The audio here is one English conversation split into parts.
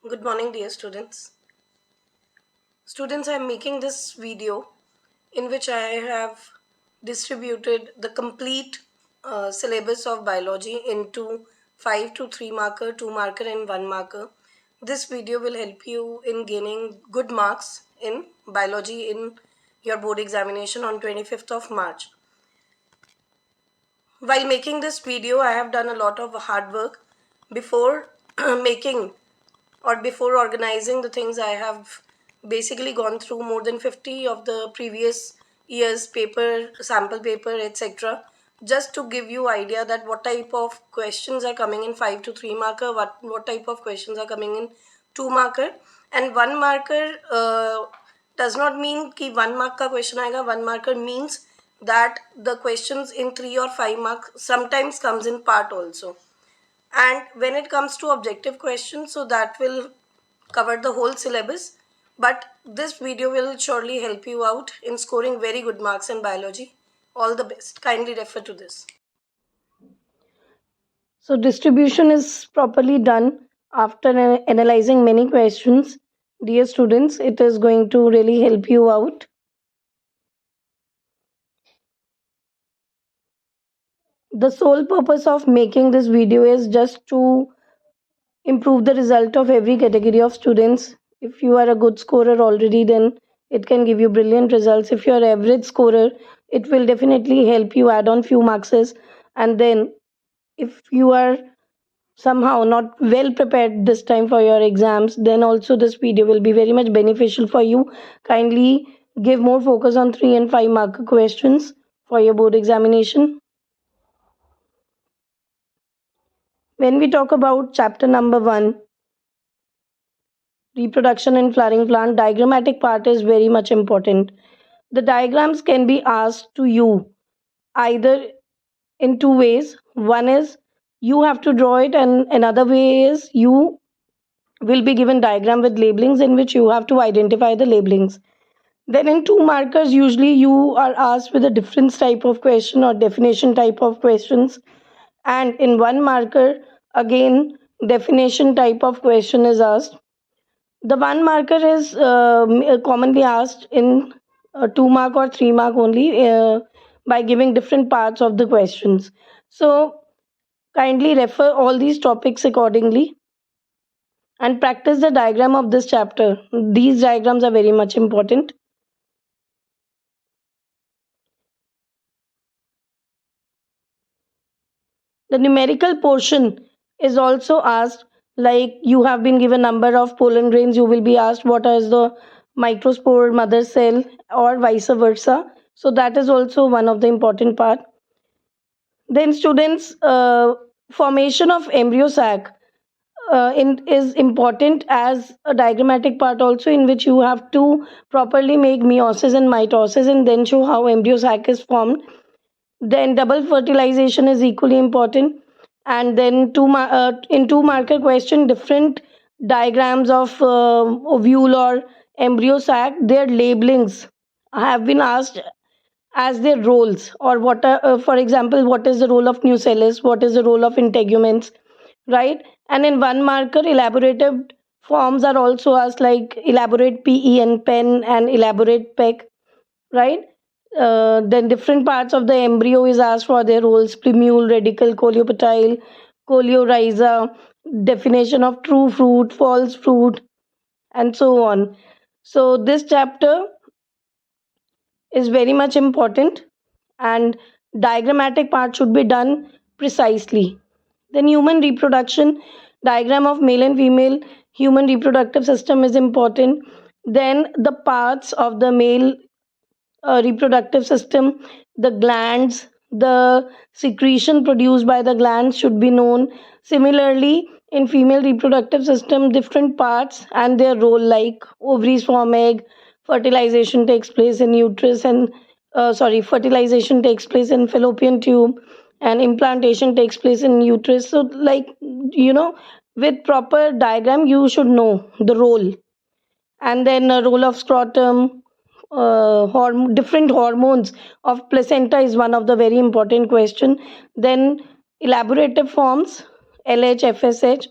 Good morning, dear students. Students, I am making this video in which I have distributed the complete syllabus of biology into 5 to 3 marker, 2 marker and 1 marker. This video will help you in gaining good marks in biology in your board examination on 25th of March. While making this video, I have done a lot of hard work before making or before organizing the things. I have basically gone through more than 50 of the previous years paper, sample paper, etc. just to give you idea that what type of questions are coming in 5 to 3 marker, what type of questions are coming in 2 marker, and 1 marker does not mean कि 1 mark का question आएगा. 1 marker means that the questions in 3 or 5 marks sometimes comes in part also. And when it comes to objective questions, so that will cover the whole syllabus, but this video will surely help you out in scoring very good marks in biology. All the best. Kindly refer to this. So distribution is properly done after analyzing many questions. Dear students, it is going to really help you out. The sole purpose of making this video is just to improve the result of every category of students. If you are a good scorer already, then it can give you brilliant results. If you are average scorer, it will definitely help you add on few marks. And then if you are somehow not well prepared this time for your exams, then also this video will be very much beneficial for you. Kindly give more focus on 3 and 5 mark questions for your board examination. When we talk about chapter number 1, reproduction in flowering plant, diagrammatic part is very much important. The diagrams can be asked to you either in two ways. One is you have to draw it, and another way is you will be given diagram with labelings in which you have to identify the labelings. Then in 2 markers, usually you are asked with a different type of question or definition type of questions, and in 1 marker again definition type of question is asked. The 1 marker is commonly asked in 2 mark or 3 mark only, by giving different parts of the questions. So kindly refer all these topics accordingly and practice the diagram of this chapter. These diagrams are very much important. The numerical portion is also asked, like you have been given number of pollen grains, you will be asked what is the microspore mother cell or vice versa. So that is also one of the important part. Then students, formation of embryo sac is important as a diagrammatic part also, in which you have to properly make meiosis and mitosis and then show how embryo sac is formed. Then double fertilization is equally important. And then in 2 marker question, different diagrams of ovule or embryo sac, their labelings have been asked as their roles, or what are, for example, what is the role of nucellus, what is the role of integuments, right? And in 1 marker, elaborative forms are also asked, like elaborate pen and elaborate pec, right? Then different parts of the embryo is asked for their roles: plumule, radicle, coleopatile, coleorhiza, definition of true fruit, false fruit, and so on. So this chapter is very much important, and diagrammatic part should be done precisely. Then human reproduction, diagram of male and female human reproductive system is important. Then the parts of the male reproductive system, the glands, the secretion produced by the glands should be known. Similarly, in female reproductive system, different parts and their role, like ovaries form egg, fertilization takes place in uterus, and fertilization takes place in fallopian tube, and implantation takes place in uterus. So like, with proper diagram you should know the role. And then a role of scrotum, different hormones of placenta is one of the very important question. Then elaborative forms, LH, FSH,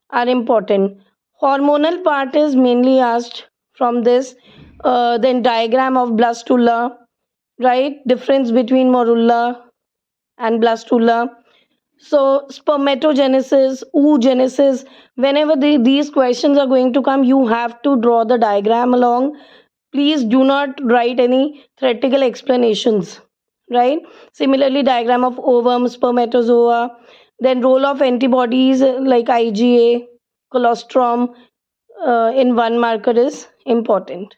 are important. Hormonal part is mainly asked from this. Then diagram of blastula, right? Difference between morula and blastula. So spermatogenesis, oogenesis. Whenever these questions are going to come, you have to draw the diagram along. Please do not write any theoretical explanations, right? Similarly, diagram of ovum, spermatozoa, then role of antibodies like IgA, colostrum in one marker is important.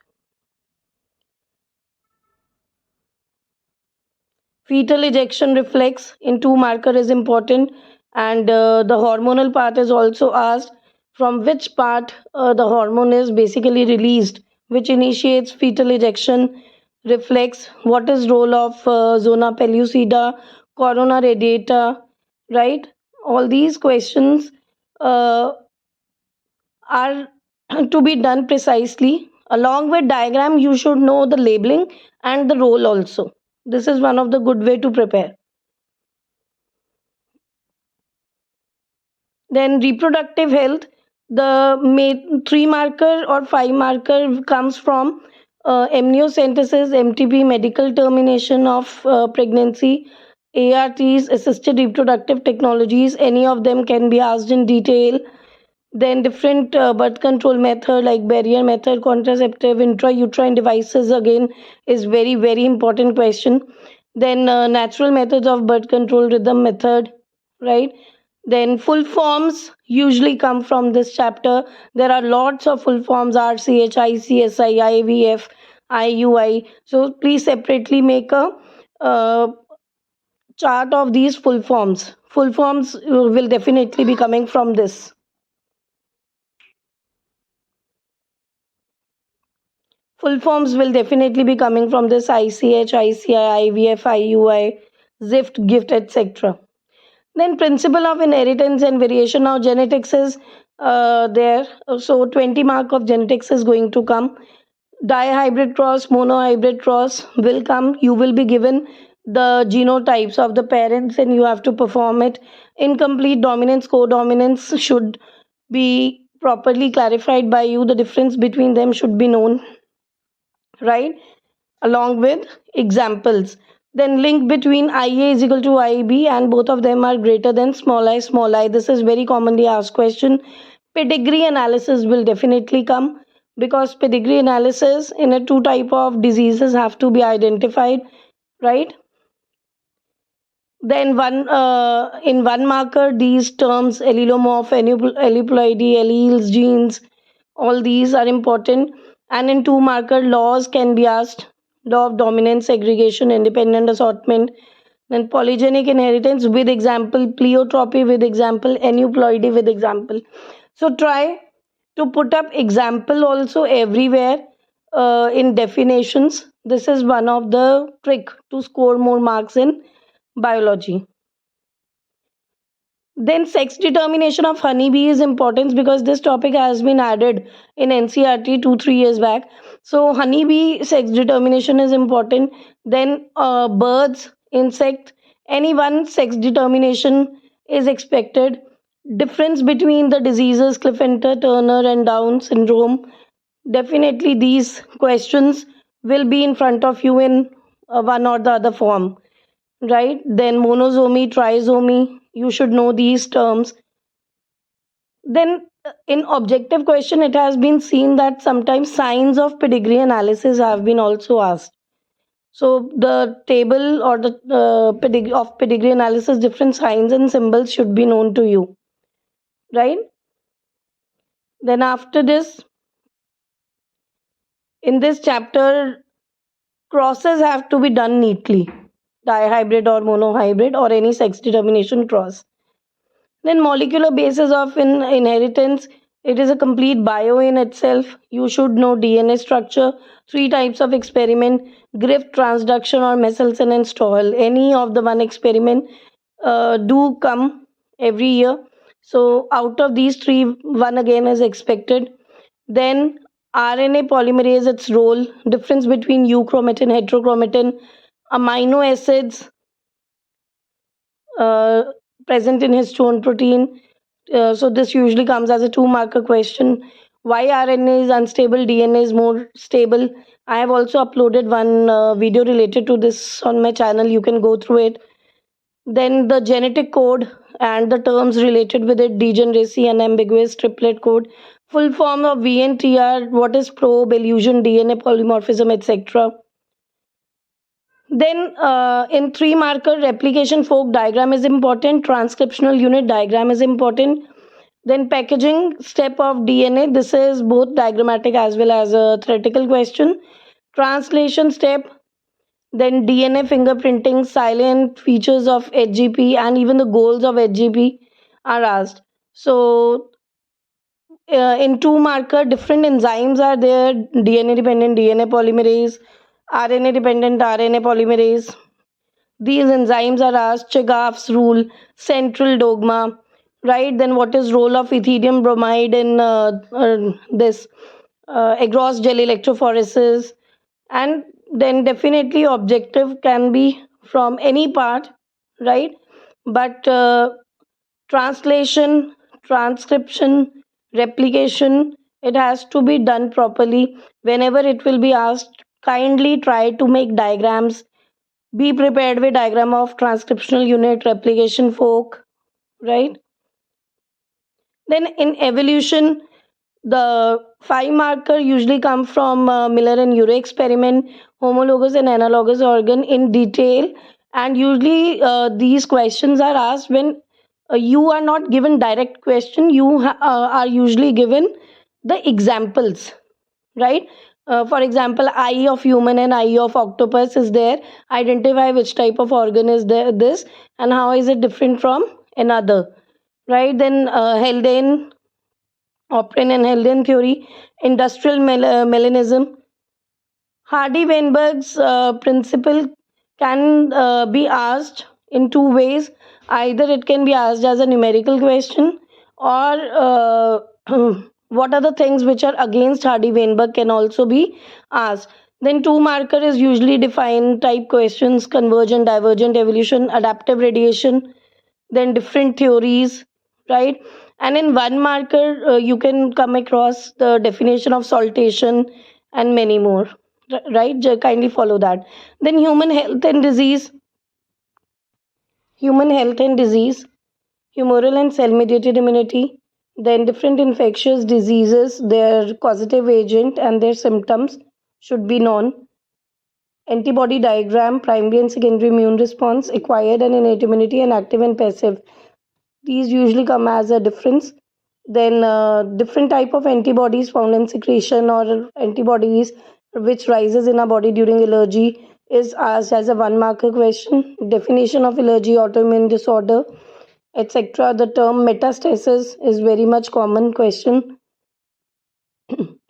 Fetal ejection reflex in two marker is important, and the hormonal part is also asked from which part the hormone is basically released, which initiates fetal ejection reflex, what is role of zona pellucida, corona radiata, right? All these questions uh, are to be done precisely. Along with diagram, you should know the labeling and the role also. This is one of the good way to prepare. Then reproductive health, the three marker or five marker comes from amniocentesis, MTP, medical termination of pregnancy, ARTs, assisted reproductive technologies. Any of them can be asked in detail. Then different birth control method like barrier method, contraceptive, intrauterine devices again is very important question. Then natural methods of birth control, rhythm method, right? Then full forms usually come from this chapter. There are lots of full forms: RCH, ICSI, IVF, IUI. So please separately make a uh, chart of these full forms. Full forms will definitely be coming from this. Full forms will definitely be coming from this: ICH, ICI, IVF, IUI, ZIFT, GIFT, etc. Then principle of inheritance and variation. Now genetics is there. So 20 mark of genetics is going to come. Dihybrid cross, monohybrid cross will come. You will be given the genotypes of the parents and you have to perform it. Incomplete dominance, codominance should be properly clarified by you. The difference between them should be known, right? Along with examples. Then link between IA is equal to IB and both of them are greater than small I, small I. This is very commonly asked question. Pedigree analysis will definitely come because pedigree analysis in a two type of diseases have to be identified, right? Then one in one marker, these terms allelomorph, aneuploidy, alleles, genes, all these are important. And in two marker, laws can be asked: law of dominance, segregation, independent assortment. Then polygenic inheritance with example, pleiotropy with example, aneuploidy with example. So try to put up example also everywhere in definitions. This is one of the trick to score more marks in biology. Then sex determination of honeybee is important because this topic has been added in NCRT 2-3 years back. So honeybee sex determination is important. Then birds, insect, any one sex determination is expected. Difference between the diseases Klippenter, Turner, and Down syndrome. Definitely these questions will be in front of you in one or the other form, right? Then monosomy, trisomy, you should know these terms. Then in objective question, it has been seen that sometimes signs of pedigree analysis have been also asked. So the table or the of pedigree analysis, different signs and symbols should be known to you, right? Then after this, in this chapter, crosses have to be done neatly: dihybrid or monohybrid or any sex determination cross. Then molecular basis of inheritance, it is a complete bio in itself. You should know DNA structure, three types of experiment: Grift, transduction, or Messelson and Stoll. Any of the one experiment do come every year. So out of these three, one again is expected. Then RNA polymerase, its role, difference between euchromatin, heterochromatin, amino acids uh, present in histone protein, So this usually comes as a two marker question. Why RNA is unstable, DNA is more stable? I have also uploaded one video related to this on my channel. You can go through it. Then the genetic code and the terms related with it, degeneracy and ambiguous triplet code. Full form of VNTR, what is probe, illusion, DNA polymorphism, etc. Then in three marker, replication fork diagram is important, transcriptional unit diagram is important. Then packaging step of DNA, this is both diagrammatic as well as a theoretical question. Translation step, then DNA fingerprinting, silent features of HGP, and even the goals of HGP are asked. So in two marker, different enzymes are there: DNA dependent DNA polymerase, RNA dependent RNA polymerase. These enzymes are asked. Chagaff's rule, central dogma, right? Then what is role of ethidium bromide in this agarose gel electrophoresis? And then definitely objective can be from any part, right? But translation, transcription, replication, it has to be done properly. Whenever it will be asked, kindly try to make diagrams. Be prepared with diagram of transcriptional unit, replication fork, right? Then in evolution, the five marker usually come from Miller and Urey experiment, homologous and analogous organ in detail. And usually these questions are asked when you are not given direct question, you are usually given the examples, right? For example, eye of human and eye of octopus is there. Identify which type of organ is there, this, and how is it different from another, right? Then Haldane, Oprin and Haldane theory, industrial melanism. Hardy-Weinberg's principle can be asked in two ways. Either it can be asked as a numerical question, or what are the things which are against Hardy-Weinberg can also be asked. Then two marker is usually defined type questions: convergent, divergent evolution, adaptive radiation, then different theories, right? And in one marker, you can come across the definition of saltation and many more, right? Kindly follow that. Then human health and disease, humoral and cell mediated immunity, then different infectious diseases, their causative agent and their symptoms should be known. Antibody diagram, primary and secondary immune response, acquired and innate immunity, and active and passive. These usually come as a difference. Then different type of antibodies found in secretion or antibodies which rises in our body during allergy is asked as a one marker question. Definition of allergy, autoimmune disorder, etc. The term metastasis is very much common question.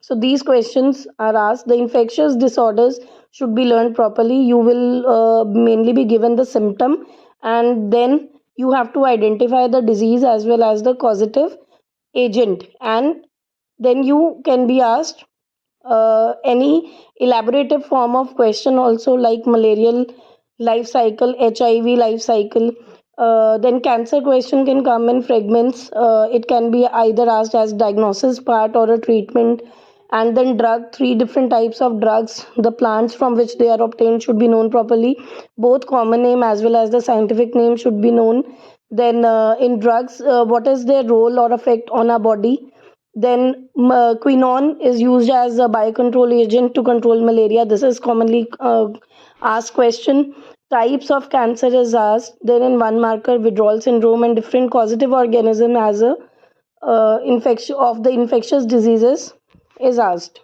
So these questions are asked. The infectious disorders should be learned properly. You will mainly be given the symptom, and then you have to identify the disease as well as the causative agent, and then you can be asked any elaborative form of question also, like malarial life cycle, HIV life cycle. Then cancer question can come in fragments. It can be either asked as diagnosis part or a treatment. And then drug, three different types of drugs, the plants from which they are obtained should be known properly. Both common name as well as the scientific name should be known. Then in drugs, what is their role or effect on our body? Then quinone is used as a biocontrol agent to control malaria. This is commonly asked question. Types of cancer is asked. Then in one marker, withdrawal syndrome and different causative organism as a infection of the infectious diseases is asked.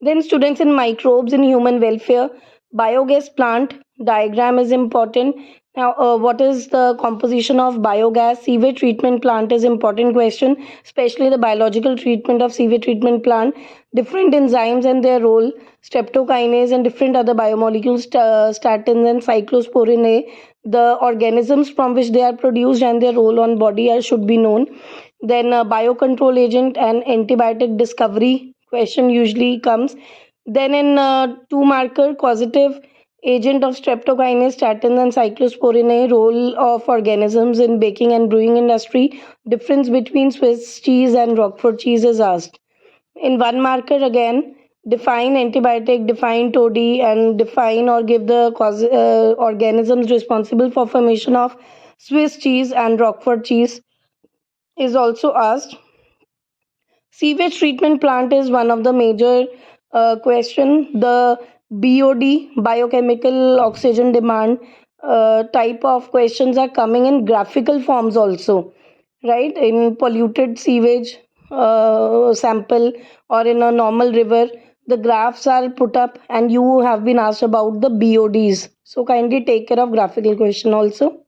Then students in microbes in human welfare, biogas plant diagram is important. Now, what is the composition of biogas? Sewage treatment plant is important question, especially the biological treatment of sewage treatment plant. Different enzymes and their role, streptokinase and different other biomolecules, statins and cyclosporin A. The organisms from which they are produced and their role on body should be known. Then biocontrol agent and antibiotic discovery question usually comes. Then in 2 marker, causative agent of streptokinase, statins, and cyclosporine, role of organisms in baking and brewing industry, difference between Swiss cheese and Roquefort cheese is asked. In 1 marker again, define antibiotic, define toddy, and define or give the organisms responsible for formation of Swiss cheese and Roquefort cheese is also asked. Sewage treatment plant is one of the major question. The BOD, biochemical oxygen demand, type of questions are coming in graphical forms also, right? In polluted sewage sample or in a normal river, the graphs are put up, and you have been asked about the BODs. So kindly take care of graphical question also.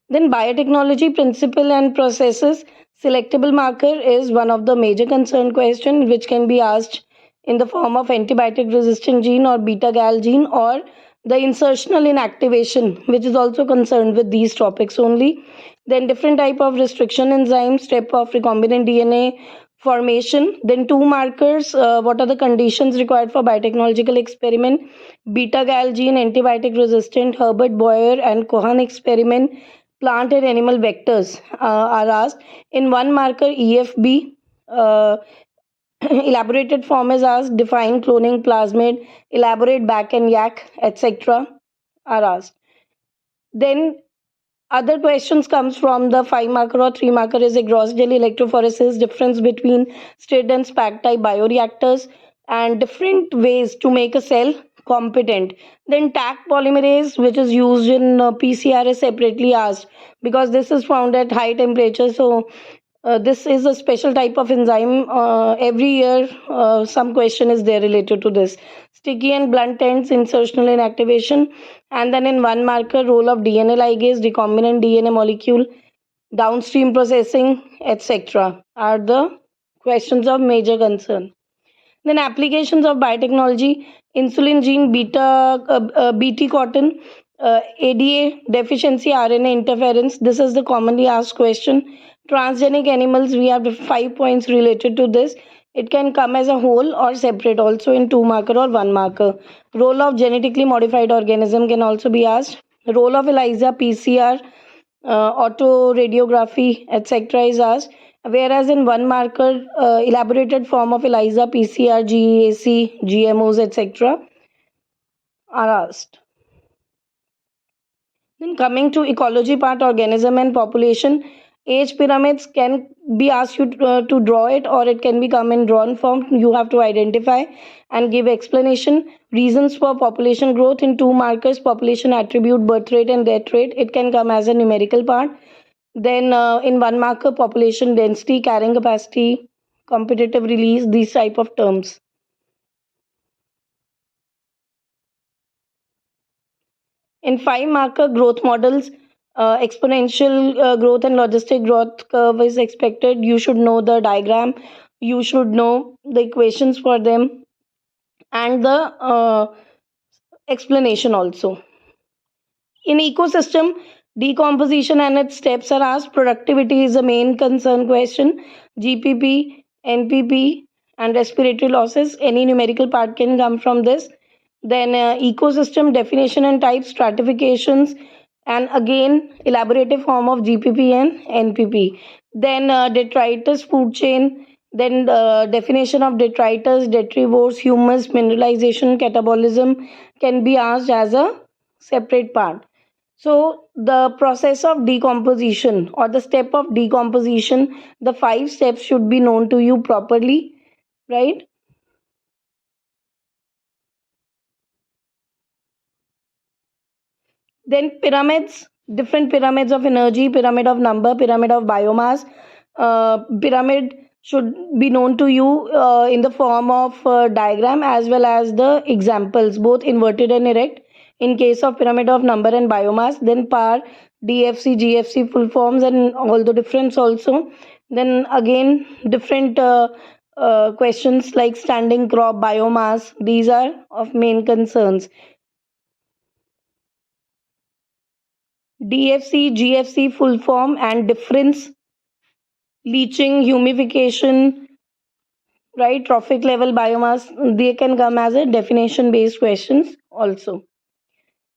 Then biotechnology principle and processes. Selectable marker is one of the major concern question which can be asked in the form of antibiotic resistant gene or beta gal gene, or the insertional inactivation, which is also concerned with these topics only. Then different type of restriction enzyme, step of recombinant DNA formation. Then 2 markers, what are the conditions required for biotechnological experiment? Beta gal gene, antibiotic resistant, Herbert Boyer and Cohen experiment, plant and animal vectors are asked. In 1 marker, EFB, elaborated form is asked, define cloning plasmid, elaborate back and yak, etc. are asked. Then other questions comes from the 5 marker or 3 marker is a gross gel electrophoresis, difference between stirred and SPAC type bioreactors, and different ways to make a cell competent. Then TAC polymerase, which is used in PCR, is separately asked because this is found at high temperature. So this is a special type of enzyme. Every year, some question is there related to this. Sticky and blunt ends, insertional inactivation, and then in 1 marker, role of DNA ligase, recombinant DNA molecule, downstream processing, etc. are the questions of major concern. Then applications of biotechnology, insulin gene, BT cotton, ADA deficiency, RNA interference. This is the commonly asked question. Transgenic animals, we have 5 points related to this. It can come as a whole or separate also in 2 marker or 1 marker. Role of genetically modified organism can also be asked. Role of ELISA, PCR, autoradiography, etc. is asked. Whereas in 1 marker, elaborated form of ELISA, PCR, GAC, GMOs, etc. are asked. Then coming to ecology part, organism and population, age pyramids can be asked you to draw it, or it can be come in drawn form. You have to identify and give explanation. Reasons for population growth in 2 markers, population attribute, birth rate and death rate. It can come as a numerical part. Then in 1 marker, population density, carrying capacity, competitive release, these type of terms. In 5 marker, growth models, exponential growth and logistic growth curve is expected. You should know the diagram, you should know the equations for them, and the explanation also. In ecosystem, decomposition and its steps are asked. Productivity is a main concern question. GPP, NPP, and respiratory losses. Any numerical part can come from this. Then ecosystem definition and type, stratifications, and again elaborative form of GPP and NPP. Then detritus food chain. Then the definition of detritus, detrivores, humus, mineralization, catabolism can be asked as a separate part. So the process of decomposition or the step of decomposition, the 5 steps should be known to you properly, right? Then pyramids, different pyramids of energy, pyramid of number, pyramid of biomass. Pyramid should be known to you in the form of diagram as well as the examples, both inverted and erect. In case of pyramid of number and biomass, then PAR, DFC, GFC full forms and all the difference also. Then again different questions like standing crop, biomass. These are of main concerns. DFC, GFC full form and difference, leaching, humification, right? Trophic level biomass, they can come as a definition based questions also.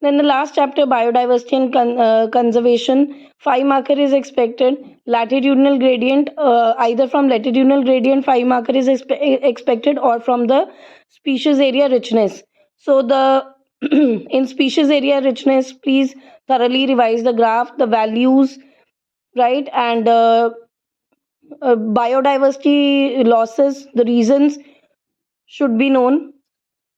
Then the last chapter, biodiversity and conservation. 5 marker is expected. Latitudinal gradient, either from latitudinal gradient, 5 marker is expected, or from the species area richness. So the in species area richness, please thoroughly revise the graph, the values, right, and biodiversity losses, the reasons should be known,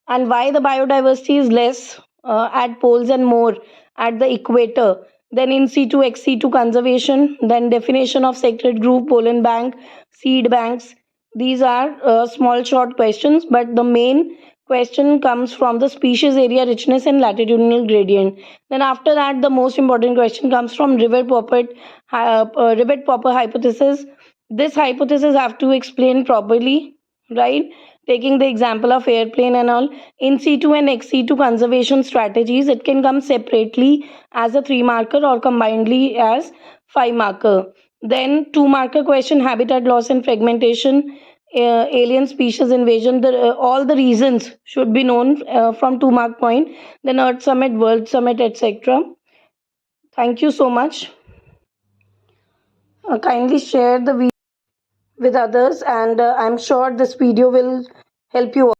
and why the biodiversity is less at poles and more at the equator. Then in C2 XC2 conservation, then definition of sacred group, pollen bank, seed banks. These are small short questions, but the main question comes from the species area richness and latitudinal gradient. Then after that, the most important question comes from rivet popper hypothesis. This hypothesis have to explain properly, right? Taking the example of airplane and all. In C2 and XC2 conservation strategies, it can come separately as a 3 marker or combinedly as 5 marker. Then 2 marker question, habitat loss and fragmentation, alien species invasion. All the reasons should be known from 2 mark point. Then Earth Summit, World Summit, etc. Thank you so much. Kindly share the video with others, and I'm sure this video will help you.